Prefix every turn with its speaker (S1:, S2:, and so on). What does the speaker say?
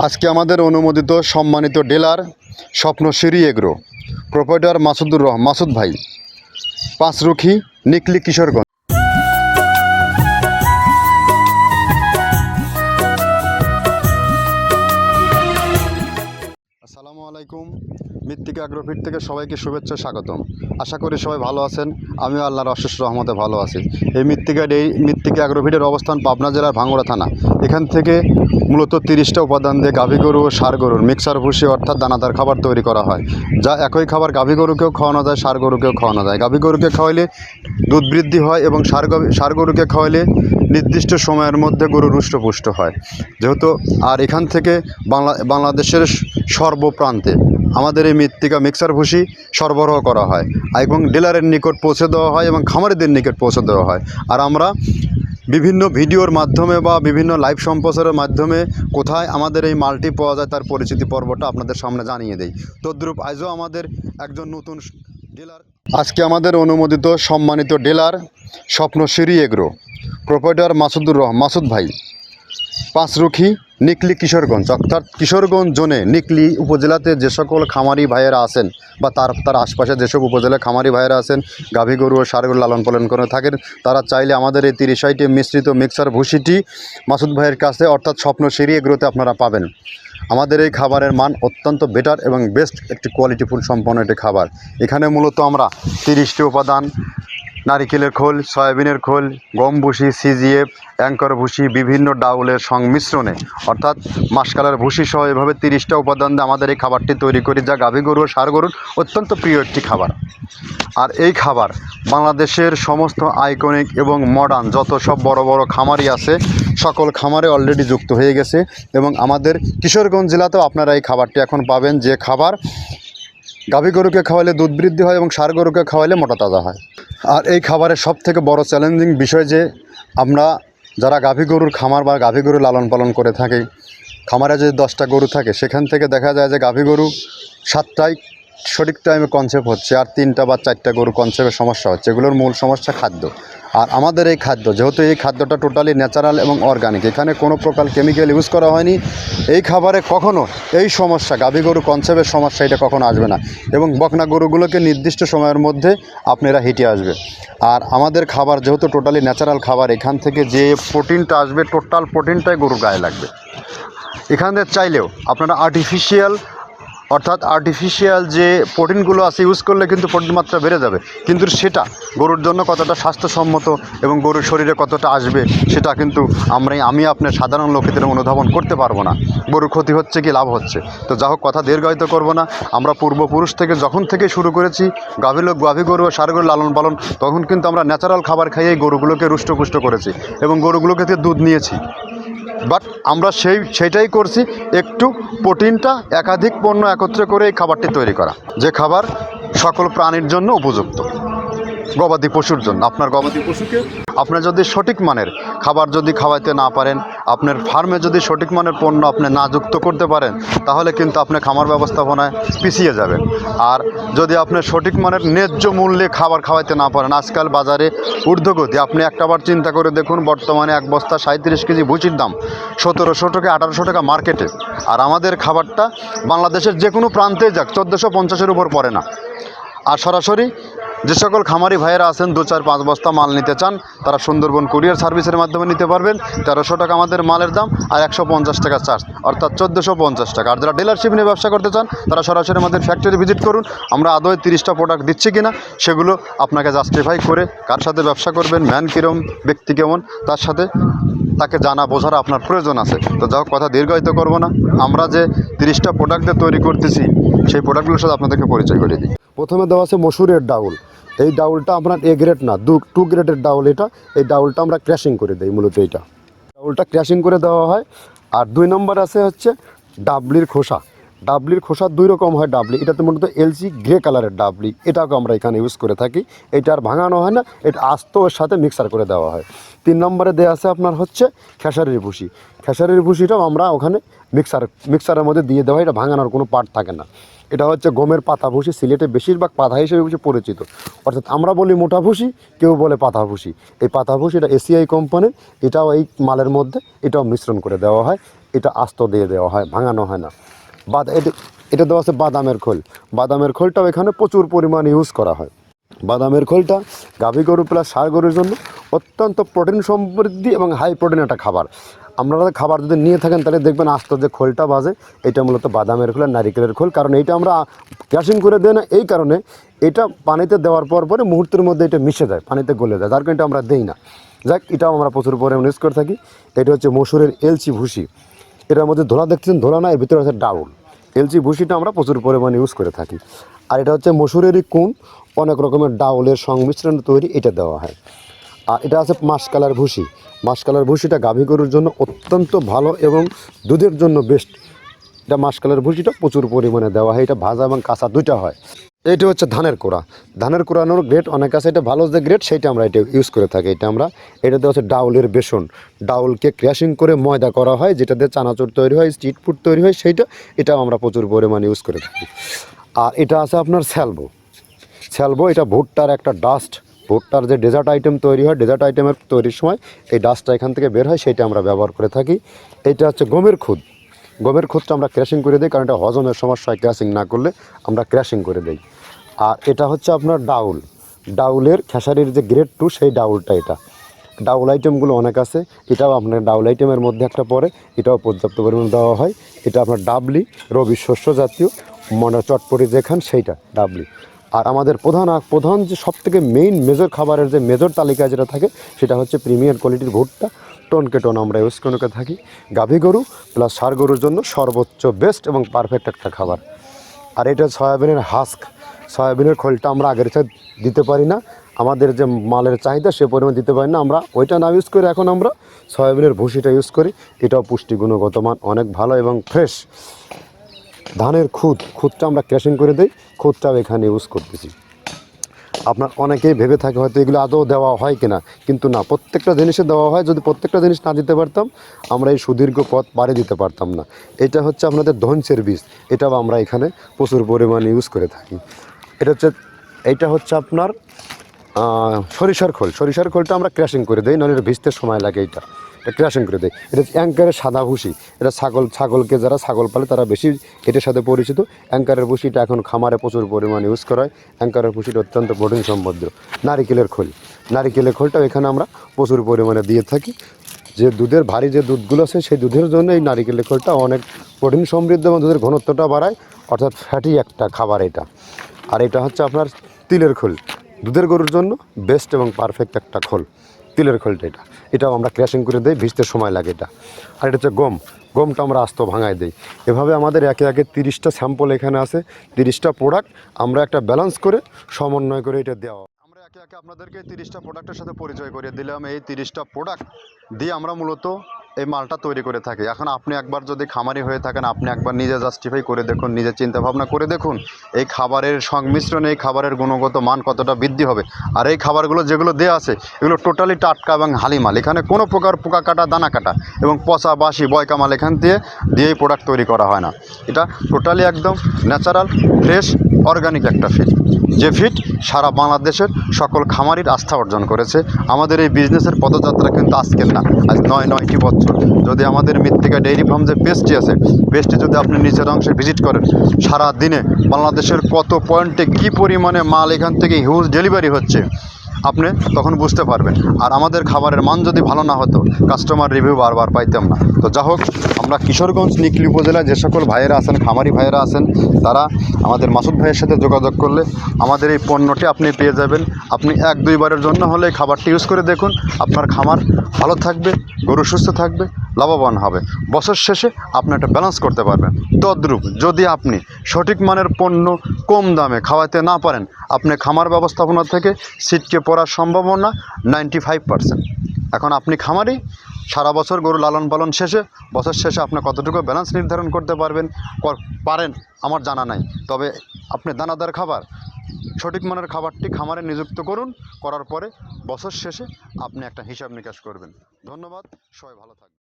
S1: আজকে আমাদের অনুমোদিত সম্মানিত ডিলার স্বপ্নশ্রী এগ্রো প্রোপাইটার মাসুদ ভাই, পাঁচরুখি, নিকলি, কিশোরগঞ্জ। আসসালামু আলাইকুম। মৃত্তিকা অ্যাগ্রোফিট থেকে সবাইকে শুভেচ্ছা, স্বাগতম। আশা করি সবাই ভালো আছেন। আমিও আল্লাহর অশেষ রহমতে ভালো আছি। এই মৃত্তিকা অ্যাগ্রোফিটের অবস্থান পাবনা জেলার ভাঙ্গুড়া থানা। এখান থেকে মূলত 30টা উপাদান দিয়ে গাভী গরু ও ষাঁড় গরুর মিক্সার ভুসি অর্থাৎ দানাদার খাবার তৈরি করা হয়, যা একই খাবার গাভী গরুকেও খাওয়ানো যায়, ষাঁড় গরুকেও খাওয়ানো যায়। গাভী গরুকে খাওয়াইলে দুধ বৃদ্ধি হয় এবং ষাঁড় গরুকে খাওয়াইলে নির্দিষ্ট সময়ের মধ্যে গরু রুষ্টপুষ্ট হয়। যেহেতু আর এখান থেকে বাংলাদেশের সর্বপ্রান্তে আমাদের এই মৃত্তিকা মিক্সার ভুসি সরবরাহ করা হয় এবং ডিলারের নিকট পৌঁছে দেওয়া হয় এবং খামারিদের নিকট পৌঁছে দেওয়া হয়। আর আমরা বিভিন্ন ভিডিওর মাধ্যমে বা বিভিন্ন লাইভ সম্প্রচারের মাধ্যমে কোথায় আমাদের এই মালটি পাওয়া যায় তার পরিচিতি পর্বটা আপনাদের সামনে জানিয়ে দেই। তদ্রূপ আজও আমাদের একজন নতুন ডিলার, আজকে আমাদের অনুমোদিত সম্মানিত ডিলার স্বপ্নশ্রী এগ্রো প্রোপাইটার মাসুদ ভাই, পাঁচরুখি, নিকলি, কিশোরগঞ্জ। অর্থাৎ কিশোরগঞ্জ জোনে নিকলি উপজেলাতে যে সকল খামারি ভাইয়েরা আছেন বা তার আশপাশে যেসব উপজেলায় খামারি ভাইয়েরা আছেন গাভী গরু ও ষাঁড় গরু লালন পালন করে থাকেন, তারা চাইলে আমাদের এই 30 আইটেম মিশ্রিত মিক্সার ভুসিটি মাসুদ ভাইয়ের কাছে অর্থাৎ স্বপ্নশ্রী এগ্রোতে আপনারা পাবেন। আমাদের এই খাবারের মান অত্যন্ত বেটার এবং বেস্ট একটি কোয়ালিটিফুল সম্পন্ন একটি খাবার। এখানে মূলত আমরা 30টি উপাদান, নারিকেলের খোল, সয়াবিনের খোল, গম ভুসি, সিজিএফ, অ্যাঙ্কর ভুসি, বিভিন্ন ডাউলের সংমিশ্রণে অর্থাৎ মাসকালের ভুসি সহ এভাবে 30টা উপাদান দিয়ে আমাদের এই খাবারটি তৈরি করি, যা গাভী গরু ও ষাঁড় গরুর অত্যন্ত প্রিয় একটি খাবার। আর এই খাবার বাংলাদেশের সমস্ত আইকনিক এবং মডার্ন যত সব বড় বড় খামারি আছে সকল খামারে অলরেডি যুক্ত হয়ে গেছে এবং আমাদের কিশোরগঞ্জ জেলাতেও আপনারা এই খাবারটি এখন পাবেন, যে খাবার গাভী গরুকে খাওয়ালে দুধ বৃদ্ধি হয় এবং ষাঁড় গরুকে খাওয়ালে মোটা তাজা হয়। আর এই খাবারের সবথেকে বড় চ্যালেঞ্জিং বিষয় যে আমরা যারা গাভী গরুর খামার বা গাভী গরু লালন পালন করে থাকি, খামারে যদি 10টা গরু থাকে সেখান থেকে দেখা যায় যে গাভী গরু 7টাই সঠিক টাইমে কনসেপ্ট হচ্ছে আর 3টা বা 4টা গরু কনসেপ্টের সমস্যা হচ্ছে। এগুলোর মূল সমস্যা খাদ্য। আর আমাদের এই খাদ্য, যেহেতু এই খাদ্যটা টোটালি ন্যাচারাল এবং অর্গানিক, এখানে কোনো প্রকার কেমিক্যাল ইউজ করা হয়নি, এই খাবারে কখনো এই সমস্যা গাভী গরু কনসেপ্টের সমস্যা এটা কখনো আসবে না এবং বকনা গরুগুলোকে নির্দিষ্ট সময়ের মধ্যে আপনারা হিটে আসবে। আর আমাদের খাবার যেহেতু টোটালি ন্যাচারাল খাবার, এখান থেকে যে প্রোটিনটা আসবে টোটাল প্রোটিনটাই গরুর গায়ে লাগবে। এখানে চাইলেও আপনারা আর্টিফিশিয়াল যে প্রোটিনগুলো আছে ইউজ করলে কিন্তু প্রোটিন মাত্রা বেড়ে যাবে, কিন্তু সেটা গরুর জন্য কতটা স্বাস্থ্যসম্মত এবং গরুর শরীরে কতটা আসবে সেটা কিন্তু আমি আপনার সাধারণ লোকেদের অনুধাবন করতে পারবো না। গরুর ক্ষতি হচ্ছে কি লাভ হচ্ছে। তো যা হোক, কথা দীর্ঘায়িত করবো না। আমরা পূর্বপুরুষ থেকে যখন থেকে শুরু করেছি গাভী গরু ও ষাঁড় গরু লালন পালন, তখন কিন্তু আমরা ন্যাচারাল খাবার খাইয়েই গরুগুলোকে রুষ্টপুষ্ট করেছি এবং গরুগুলোকে থেকে দুধ নিয়েছি। বাট আমরা সেইটাই করছি, একটু প্রোটিনটা একাধিক পণ্য একত্রে করে এই খাবারটি তৈরি করা, যে খাবার সকল প্রাণীর জন্য উপযুক্ত। গবাদি পশুর জন্য, আপনার গবাদি পশুকে আপনার যদি সঠিক মানের খাবার যদি খাওয়াইতে না পারেন, আপনার ফার্মে যদি সঠিক মানের পণ্য আপনি না যুক্ত করতে পারেন, তাহলে কিন্তু আপনি খামার ব্যবস্থাপনায় পিছিয়ে যাবেন। আর যদি আপনি সঠিক মানের ন্যায্য মূল্যে খাবার খাওয়াইতে না পারেন, আজকাল বাজারে ঊর্ধ্বগতি, আপনি একটাবার চিন্তা করে দেখুন, বর্তমানে এক বস্তা 37 কেজি ভুসির দাম 1700 টাকা 1800 টাকা মার্কেটে। আর আমাদের খাবারটা বাংলাদেশের যে কোনো প্রান্তে যাক 1450-এর উপর পড়ে না। আর সরাসরি যে সকল খামারি ভাইয়েরা আছেন 2-4-5 বস্তা মাল নিতে চান, তারা সুন্দরবন কুরিয়ার সার্ভিসের মাধ্যমে নিতে পারবেন। 1300 টাকা আমাদের মালের দাম আর 150 টাকা চার্জ, অর্থাৎ 1450 টাকা। আর যারা ডিলারশিপ নিয়ে ব্যবসা করতে চান তারা সরাসরি আমাদের ফ্যাক্টরি ভিজিট করুন। আমরা আদৌ 30টা প্রোডাক্ট দিচ্ছি কিনা সেগুলো আপনাকে জাস্টিফাই করে, কার সাথে ব্যবসা করবেন, ম্যান কীরকম, ব্যক্তি কেমন, তাকে জানা বোঝার আপনার প্রয়োজন আছে। তো যাই হোক, কথা দীর্ঘায়িত করবো না। আমরা যে 30টা প্রোডাক্টে তৈরি করতেছি সেই প্রোডাক্টগুলোর সাথে আপনাদেরকে পরিচয় করে দিই। প্রথমে দেওয়া আছে মসুরের ডাউল। এই ডাউলটা আপনার এ গ্রেড না, 2 গ্রেডের ডাউল এটা। এই ডাউলটা আমরা ক্র্যাশিং করে দিই, মূলত এইটা ডাউলটা ক্র্যাশিং করে দেওয়া হয়। আর 2 নম্বর আছে হচ্ছে ডাবলির খোসা। ডাবলির খোসা 2 রকম হয় ডাবলি, এটাতে মূলত এলসি গ্রে কালারের ডাবলি, এটাকে আমরা এখানে ইউজ করে থাকি। এটা আর ভাঙানো হয় না, এটা আস্ত ওর সাথে মিক্সার করে দেওয়া হয়। 3 নম্বরে দেওয়া আছে আপনার হচ্ছে খেসারির ভুসি। খেসারির ভুসিটাও আমরা ওখানে মিক্সারের মধ্যে দিয়ে দেওয়া হয়, এটা ভাঙানোর কোনো পার্ট থাকে না। এটা হচ্ছে গমের পাতা ভুসি, সিলেটে বেশিরভাগ পাতা হিসেবে পরিচিত। অর্থাৎ আমরা বলি মোটা ভুসি, কেউ বলে পাতা ভুসি। এই পাতা ভুসি এটা এসিআই কোম্পানির, এটাও এই মালের মধ্যে এটাও মিশ্রণ করে দেওয়া হয়। এটা আস্ত দিয়ে দেওয়া হয়, ভাঙানো হয় না। এটা এটা দেওয়া আছে বাদামের খোল। বাদামের খোলটাও এখানে প্রচুর পরিমাণ ইউজ করা হয়। বাদামের খোলটা গাভী গরু প্লাস ষাঁড় গরুর জন্য অত্যন্ত প্রোটিন সমৃদ্ধি এবং হাই প্রোটিন একটা খাবার। আপনারা খাবার যদি নিয়ে থাকেন তাহলে দেখবেন আস্ত যে খোলটা বাজে, এটা মূলত বাদামের খোল আর নারিকেলের খোল। কারণ এইটা আমরা ক্রাশিং করে দেয় না, এই কারণে এটা পানিতে দেওয়ার পরে মুহূর্তের মধ্যে এটা মিশে যায়, পানিতে গলে যায়, যার কারণে এটা আমরা দেই না। যাক, এটাও আমরা প্রচুর পরিমাণে ইউজ করে থাকি। এটা হচ্ছে মসুরের এলচি ভুসি। এটার মধ্যে ধোলা দেখছেন, ধোলা না, এর ভিতরে আছে ডাউল। এলচি ভুসিটা আমরা প্রচুর পরিমাণে ইউজ করে থাকি। আর এটা হচ্ছে মসুরেরই কুন, অনেক রকমের ডাউলের সংমিশ্রণ তৈরি, এটা দেওয়া হয়। আর এটা আছে মাসকালার ভুসি। মাসকালার ভুসিটা গাভী গরুর জন্য অত্যন্ত ভালো এবং দুধের জন্য বেস্ট। এটা মাসকালার ভুসিটা প্রচুর পরিমাণে দেওয়া হয়, এটা ভাজা এবং কাঁচা দুইটা হয়। এইটা হচ্ছে ধানের কোড়া। ধানের কোড়ানোর গ্রেড অনেক আছে, এটা ভালো যে গ্রেড সেইটা আমরা এটা ইউজ করে থাকি। এটাতে হচ্ছে ডাউলের বেসন, ডাউলকে ক্র্যাশিং করে ময়দা করা হয়, যেটা দিয়ে চানাচুর তৈরি হয়, স্ট্রিট ফুড তৈরি হয়, এটাও আমরা প্রচুর পরিমাণে ইউজ করে থাকি। আর এটা আছে আপনার স্যালবো। এটা ভুট্টার একটা ডাস্ট, ভুট্টার যে ডেজার্ট আইটেম তৈরি হয়, ডেজার্ট আইটেমের তৈরির সময় এই ডাস্টটা এখান থেকে বের হয়, সেইটা আমরা ব্যবহার করে থাকি। এটা হচ্ছে গমের খুদ। গমের খুদটা আমরা ক্র্যাশিং করে দিই, কারণ এটা হজমের সমস্যা হয়, ক্র্যাশিং না করলে আমরা ক্র্যাশিং করে দিই। আর এটা হচ্ছে আপনার ডাউলের খেসারির যে গ্রেড 2, সেই ডাউলটা। এটা ডাউল আইটেমগুলো অনেক আছে, এটাও আপনার ডাউল আইটেমের মধ্যে একটা পড়ে, এটাও পর্যাপ্ত পরিমাণে দেওয়া হয়। এটা আপনার ডাবলি, রবি শস্য জাতীয়, চটপটি যেখান সেইটা ডাবলি। আর আমাদের প্রধান যে সবথেকে মেইন মেজর খাবারের যে মেজর তালিকায় যেটা থাকে, সেটা হচ্ছে প্রিমিয়ার কোয়ালিটির ভুট্টা, টনকে টন আমরা ইউজ করে থাকি। গাভী গরু প্লাস ষাঁড় গরুর জন্য সর্বোচ্চ বেস্ট এবং পারফেক্ট একটা খাবার। আর এটা সয়াবিনের হাস্ক, সয়াবিনের খোলটা আমরা আগের সাথে দিতে পারি না, আমাদের যে মালের চাহিদা সে পরিমাণ দিতে পারি না, আমরা ওইটা না ইউজ করে এখন আমরা সয়াবিনের ভুসিটা ইউজ করি। এটাও পুষ্টি গুণগত মান অনেক ভালো এবং ফ্রেশ। ধানের খুদটা আমরা ক্র্যাশিং করে দিই, খুদটাও এখানে ইউজ করতেছি। আপনার অনেকেই ভেবে থাকে হয়তো এগুলো আদৌ দেওয়া হয় কিনা, কিন্তু না, প্রত্যেকটা জিনিসে দেওয়া হয়। যদি প্রত্যেকটা জিনিস না দিতে পারতাম, আমরা এই সুদীর্ঘ পথ পাড়ি দিতে পারতাম না। এটা হচ্ছে আপনাদের ধনচের বীজ, এটাও আমরা এখানে প্রচুর পরিমাণে ইউজ করে থাকি। এইটা হচ্ছে আপনার সরিষার খোলটা আমরা ক্র্যাশিং করে দিই, নাহলে ভিজতে সময় লাগে। এটা ক্র্যাশিং করে দেয়। এটা অ্যাঙ্কারের সাদা ভুসি। এটা ছাগলকে যারা ছাগল পালে তারা বেশি এটার সাথে পরিচিত। অ্যাঙ্কারের ভুসিটা এখন খামারে প্রচুর পরিমাণে ইউজ করা হয়। অ্যাঙ্কারের ভুসিটা অত্যন্ত প্রোটিন সমৃদ্ধ। নারিকেলের খোলটাও এখানে আমরা প্রচুর পরিমাণে দিয়ে থাকি। যে দুধের ভারী যে দুধগুলো আছে, সেই দুধের জন্য এই নারিকেলের খোলটা অনেক প্রোটিন সমৃদ্ধ এবং দুধের ঘনত্বটা বাড়ায়, অর্থাৎ ফ্যাটি একটা খাবার এটা। আর এটা হচ্ছে আপনার তিলের খোল, দুধের গরুর জন্য বেস্ট এবং পারফেক্ট একটা খোল, তিলের খোলটা। এটাও আমরা ক্র্যাশিং করে দিই, ভিজতে সময় লাগে এটা। আর এটা হচ্ছে গমটা আমরা আস্ত ভাঙায় দিই। এভাবে আমাদের একে 30টা স্যাম্পল এখানে আছে, 30টা প্রোডাক্ট আমরা একটা ব্যালেন্স করে সমন্বয় করে এটা দেওয়া। আমরা একে আপনাদেরকে 30টা প্রোডাক্টের সাথে পরিচয় করিয়ে দিলাম। এই 30টা প্রোডাক্ট দিয়ে আমরা মূলত এই মালটা তৈরি করে থাকি। এখন আপনি একবার যদি খামারি হয়ে থাকেন, আপনি একবার নিজে জাস্টিফাই করে দেখুন, নিজে চিন্তা ভাবনা করে দেখুন এই খাবারের সংমিশ্রণে এই খাবারের গুণগত মান কতটা বৃদ্ধি হবে। আর এই খাবারগুলো যেগুলো দেওয়া আছে, এগুলো টোটালি টাটকা এবং হালিমাল। এখানে কোনো প্রকার পোকা কাটা, দানা কাটা এবং পচা বাসি বয়কামাল এখান দিয়েই প্রোডাক্ট তৈরি করা হয় না। এটা টোটালি একদম ন্যাচারাল, ফ্রেশ, অর্গানিক একটা ফিড, যে ফিড সারা বাংলাদেশের সকল খামারির আস্থা অর্জন করেছে। আমাদের এই বিজনেসের পদযাত্রা কিন্তু আজকের না, আজ 9টি বছর। যদি আমাদের মৃত্তিকা ডেইরি ফার্ম যে পেজটি আছে, পেজটি যদি আপনি নিচের অংশে ভিজিট করেন, সারা দিনে বাংলাদেশের কত পয়েন্টে কী পরিমাণে মাল এখান থেকে হিউজ ডেলিভারি হচ্ছে, আপনি তখন বুঝতে পারবেন। আর আমাদের খাবারের মান যদি ভালো না হতো, কাস্টমার রিভিউ বারবার পাইতাম না। তো যা হোক, আমরা কিশোরগঞ্জ নিকলি উপজেলায় যে সকল ভাইয়েরা আছেন, খামারি ভাইয়েরা আছেন, তারা আমাদের মাসুদ ভাইয়ের সাথে যোগাযোগ করলে আমাদের এই পণ্যটি আপনি পেয়ে যাবেন। আপনি 1-2 বারের জন্য হলে খাবারটি ইউজ করে দেখুন, আপনার খামার ভালো থাকবে, গরু সুস্থ থাকবে, লাভবান হবে। বছর শেষে আপনি একটা ব্যালেন্স করতে পারবেন। তদ্রূপ যদি আপনি সঠিক মানের পণ্য কম দামে খাওয়াতে না পারেন, আপনি খামার ব্যবস্থাপনা থেকে ছিটকে পড়ার সম্ভাবনা 95%। এখন আপনি খামারি, সারা বছর গরু লালন পালন শেষে, বছর শেষে আপনি কতটুকু ব্যালেন্স নির্ধারণ করতে পারেন আমার জানা নাই। তবে আপনি দানাদার খাবার, সঠিক মানের খাবারটি খামারে নিযুক্ত করুন, করার পরে বছর শেষে আপনি একটা হিসাব নিকাশ করবেন। ধন্যবাদ, সবাই ভালো থাকবেন।